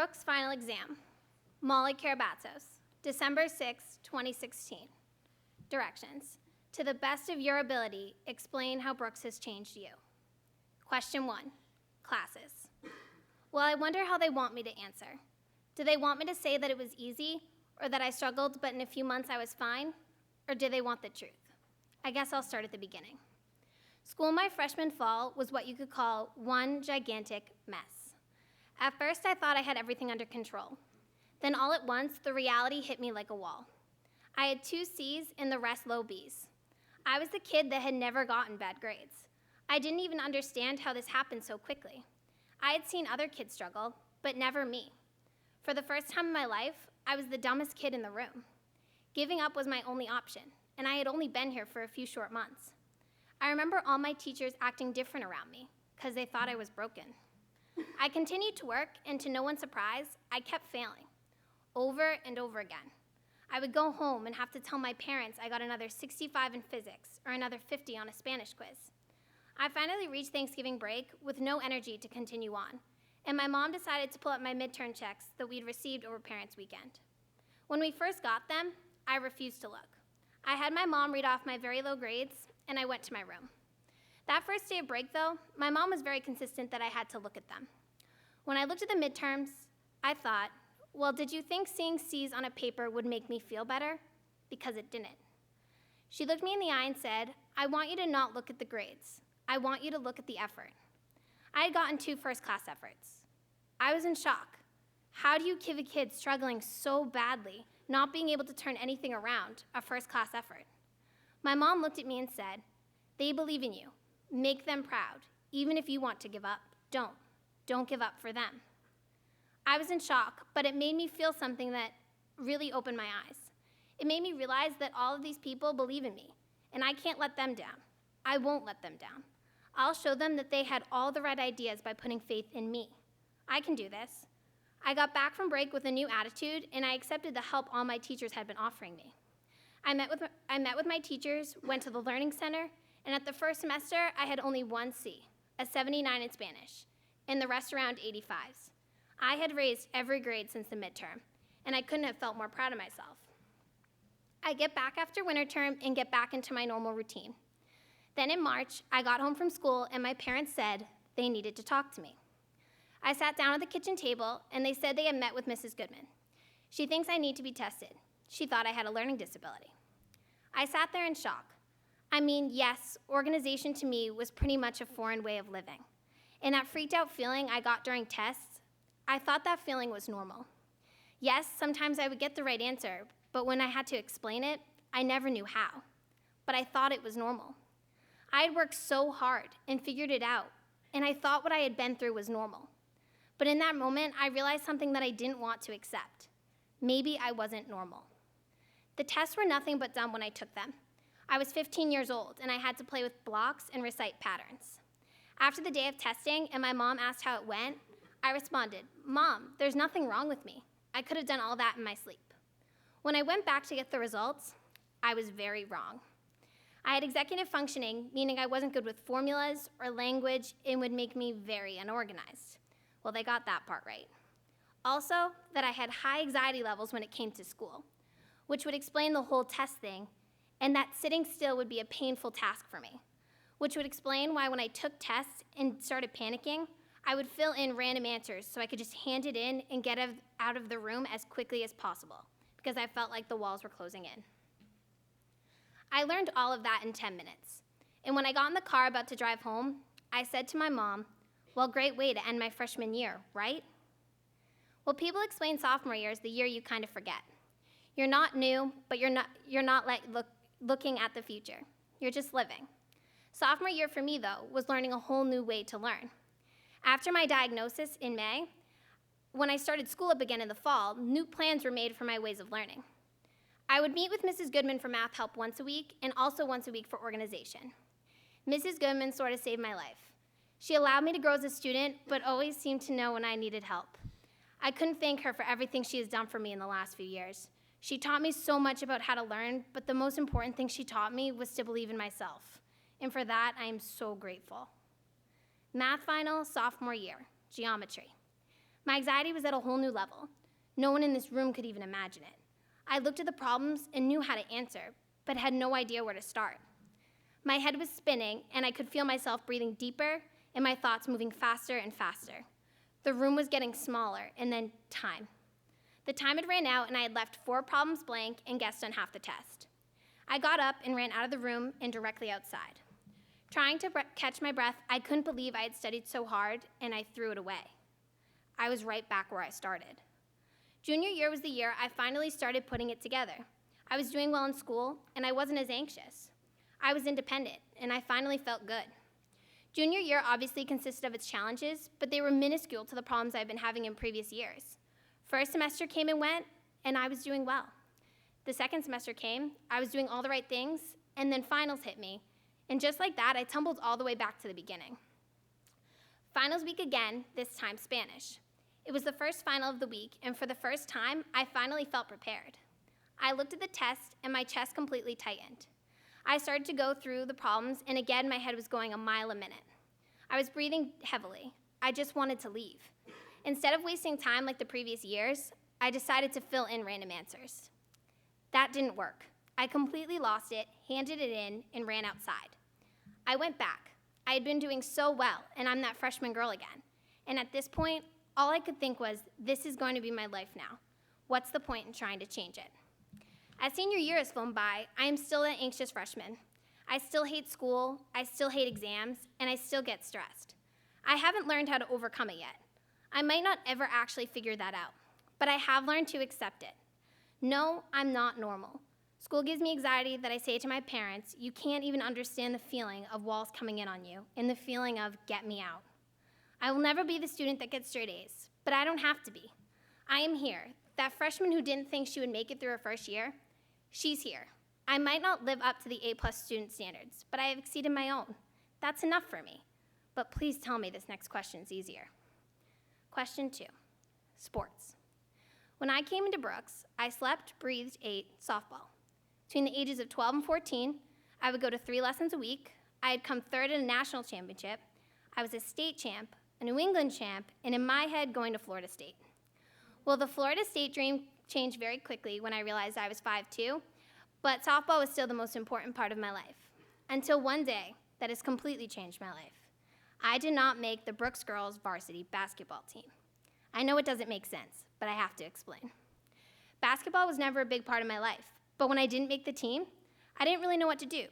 Brooks final exam. Molly Carabatsos, December 6, 2016. Directions. To the best of your ability, explain how Brooks has changed you. Question 1. Classes. Well, I wonder how they want me to answer. Do they want me to say that it was easy, or that I struggled but in a few months I was fine? Or do they want the truth? I guess I'll start at the beginning. School my freshman fall was what you could call one gigantic mess. At first, I thought I had everything under control. Then all at once, the reality hit me like a wall. I had 2 C's and the rest low B's. I was the kid that had never gotten bad grades. I didn't even understand how this happened so quickly. I had seen other kids struggle, but never me. For the first time in my life, I was the dumbest kid in the room. Giving up was my only option, and I had only been here for a few short months. I remember all my teachers acting different around me because they thought I was broken. I continued to work, and to no one's surprise, I kept failing, over and over again. I would go home and have to tell my parents I got another 65 in physics or another 50 on a Spanish quiz. I finally reached Thanksgiving break with no energy to continue on, and my mom decided to pull up my midterm checks that we'd received over Parents' Weekend. When we first got them, I refused to look. I had my mom read off my very low grades, and I went to my room. That first day of break, though, my mom was very consistent that I had to look at them. When I looked at the midterms, I thought, well, did you think seeing C's on a paper would make me feel better? Because it didn't. She looked me in the eye and said, I want you to not look at the grades. I want you to look at the effort. I had gotten 2 first-class efforts. I was in shock. How do you give a kid struggling so badly, not being able to turn anything around, a first-class effort? My mom looked at me and said, they believe in you. Make them proud. Even if you want to give up, don't. Don't give up for them. I was in shock, but it made me feel something that really opened my eyes. It made me realize that all of these people believe in me, and I can't let them down. I won't let them down. I'll show them that they had all the right ideas by putting faith in me. I can do this. I got back from break with a new attitude, and I accepted the help all my teachers had been offering me. I met with my teachers, went to the Learning Center, and at the first semester, I had only 1 C, a 79 in Spanish, and the rest around 85s. I had raised every grade since the midterm, and I couldn't have felt more proud of myself. I get back after winter term and get back into my normal routine. Then in March, I got home from school, and my parents said they needed to talk to me. I sat down at the kitchen table, and they said they had met with Mrs. Goodman. She thinks I need to be tested. She thought I had a learning disability. I sat there in shock. I mean, yes, organization to me was pretty much a foreign way of living. And that freaked out feeling I got during tests, I thought that feeling was normal. Yes, sometimes I would get the right answer, but when I had to explain it, I never knew how. But I thought it was normal. I had worked so hard and figured it out, and I thought what I had been through was normal. But in that moment, I realized something that I didn't want to accept. Maybe I wasn't normal. The tests were nothing but dumb when I took them. I was 15 years old, and I had to play with blocks and recite patterns. After the day of testing, and my mom asked how it went, I responded, Mom, there's nothing wrong with me. I could have done all that in my sleep. When I went back to get the results, I was very wrong. I had executive functioning, meaning I wasn't good with formulas or language and would make me very unorganized. Well, they got that part right. Also, that I had high anxiety levels when it came to school, which would explain the whole test thing, and that sitting still would be a painful task for me, which would explain why when I took tests and started panicking, I would fill in random answers so I could just hand it in and get out of the room as quickly as possible, because I felt like the walls were closing in. I learned all of that in 10 minutes, and when I got in the car about to drive home, I said to my mom, well, great way to end my freshman year, right? Well, people explain sophomore year as the year you kind of forget. You're not new, but you're not looking at the future. You're just living. Sophomore year for me, though, was learning a whole new way to learn. After my diagnosis in May, when I started school up again in the fall, new plans were made for my ways of learning. I would meet with Mrs. Goodman for math help once a week and also once a week for organization. Mrs. Goodman sort of saved my life. She allowed me to grow as a student, but always seemed to know when I needed help. I couldn't thank her for everything she has done for me in the last few years. She taught me so much about how to learn, but the most important thing she taught me was to believe in myself. And for that, I am so grateful. Math final, sophomore year, geometry. My anxiety was at a whole new level. No one in this room could even imagine it. I looked at the problems and knew how to answer, but had no idea where to start. My head was spinning, and I could feel myself breathing deeper and my thoughts moving faster and faster. The room was getting smaller, and then time. The time had ran out, and I had left 4 problems blank and guessed on half the test. I got up and ran out of the room and directly outside. Trying to catch my breath, I couldn't believe I had studied so hard, and I threw it away. I was right back where I started. Junior year was the year I finally started putting it together. I was doing well in school, and I wasn't as anxious. I was independent, and I finally felt good. Junior year obviously consisted of its challenges, but they were minuscule to the problems I've been having in previous years. First semester came and went, and I was doing well. The second semester came, I was doing all the right things, and then finals hit me, and just like that, I tumbled all the way back to the beginning. Finals week again, this time Spanish. It was the first final of the week, and for the first time, I finally felt prepared. I looked at the test, and my chest completely tightened. I started to go through the problems, and again, my head was going a mile a minute. I was breathing heavily. I just wanted to leave. Instead of wasting time like the previous years, I decided to fill in random answers. That didn't work. I completely lost it, handed it in, and ran outside. I went back. I had been doing so well, and I'm that freshman girl again. And at this point, all I could think was, this is going to be my life now. What's the point in trying to change it? As senior year has flown by, I am still an anxious freshman. I still hate school, I still hate exams, and I still get stressed. I haven't learned how to overcome it yet. I might not ever actually figure that out, but I have learned to accept it. No, I'm not normal. School gives me anxiety that I say to my parents, you can't even understand the feeling of walls coming in on you and the feeling of get me out. I will never be the student that gets straight A's, but I don't have to be. I am here, that freshman who didn't think she would make it through her first year. She's here. I might not live up to the A+ student standards, but I have exceeded my own. That's enough for me. But please tell me this next question is easier. Question 2, sports. When I came into Brooks, I slept, breathed, ate softball. Between the ages of 12 and 14, I would go to 3 lessons a week. I had come third in a national championship. I was a state champ, a New England champ, and in my head, going to Florida State. Well, the Florida State dream changed very quickly when I realized I was 5'2", but softball was still the most important part of my life. Until one day, that has completely changed my life. I did not make the Brooks girls varsity basketball team. I know it doesn't make sense, but I have to explain. Basketball was never a big part of my life, but when I didn't make the team, I didn't really know what to do.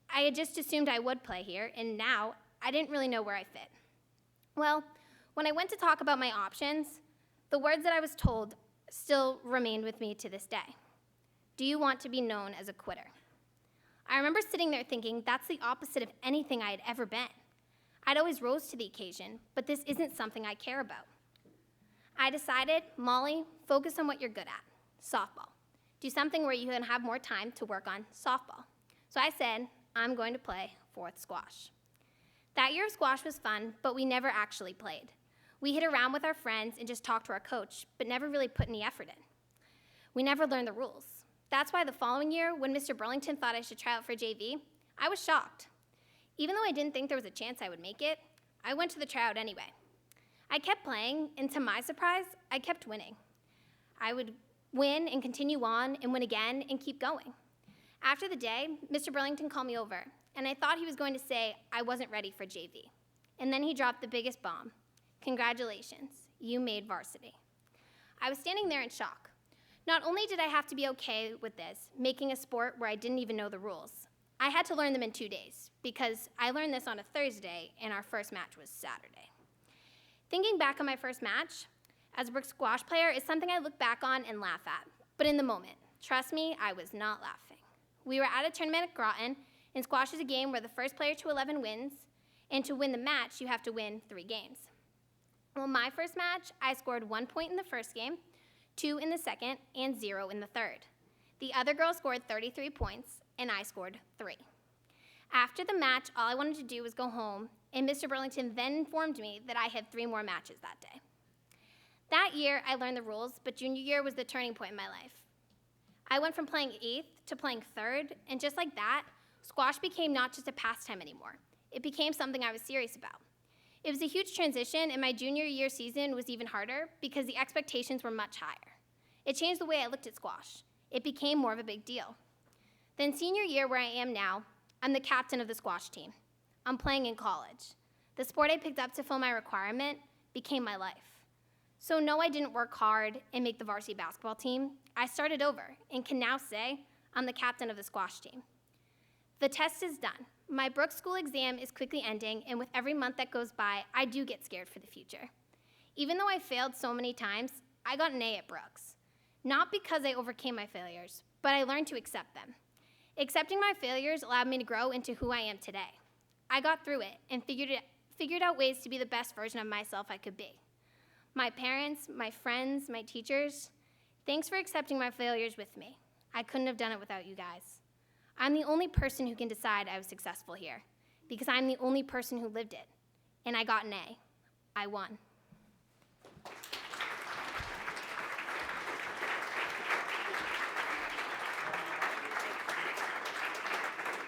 I had just assumed I would play here, and now I didn't really know where I fit. Well, when I went to talk about my options, the words that I was told still remained with me to this day. Do you want to be known as a quitter? I remember sitting there thinking that's the opposite of anything I had ever been. I'd always rose to the occasion, but this isn't something I care about. I decided, Molly, focus on what you're good at, softball. Do something where you can have more time to work on softball. So I said, I'm going to play 4th squash. That year of squash was fun, but we never actually played. We hit around with our friends and just talked to our coach, but never really put any effort in. We never learned the rules. That's why the following year, when Mr. Burlington thought I should try out for JV, I was shocked. Even though I didn't think there was a chance I would make it, I went to the tryout anyway. I kept playing, and to my surprise, I kept winning. I would win and continue on and win again and keep going. After the day, Mr. Burlington called me over, and I thought he was going to say I wasn't ready for JV. And then he dropped the biggest bomb. Congratulations, you made varsity. I was standing there in shock. Not only did I have to be okay with this, making a sport where I didn't even know the rules, I had to learn them in 2 days, because I learned this on a Thursday, and our first match was Saturday. Thinking back on my first match as a Brooks squash player is something I look back on and laugh at, but in the moment, trust me, I was not laughing. We were at a tournament at Groton, and squash is a game where the first player to 11 wins, and to win the match, you have to win 3 games. Well, my first match, I scored 1 point in the first game, 2 in the second, and 0 in the third. The other girl scored 33 points, and I scored 3. After the match, all I wanted to do was go home, and Mr. Burlington then informed me that I had 3 more matches that day. That year, I learned the rules, but junior year was the turning point in my life. I went from playing 8th to playing 3rd, and just like that, squash became not just a pastime anymore. It became something I was serious about. It was a huge transition, and my junior year season was even harder because the expectations were much higher. It changed the way I looked at squash. It became more of a big deal. Then senior year, where I am now, I'm the captain of the squash team. I'm playing in college. The sport I picked up to fill my requirement became my life. So no, I didn't work hard and make the varsity basketball team. I started over and can now say I'm the captain of the squash team. The test is done. My Brooks School exam is quickly ending, and with every month that goes by, I do get scared for the future. Even though I failed so many times, I got an A at Brooks. Not because I overcame my failures, but I learned to accept them. Accepting my failures allowed me to grow into who I am today. I got through it and figured out ways to be the best version of myself I could be. My parents, my friends, my teachers, thanks for accepting my failures with me. I couldn't have done it without you guys. I'm the only person who can decide I was successful here because I'm the only person who lived it. And I got an A. I won.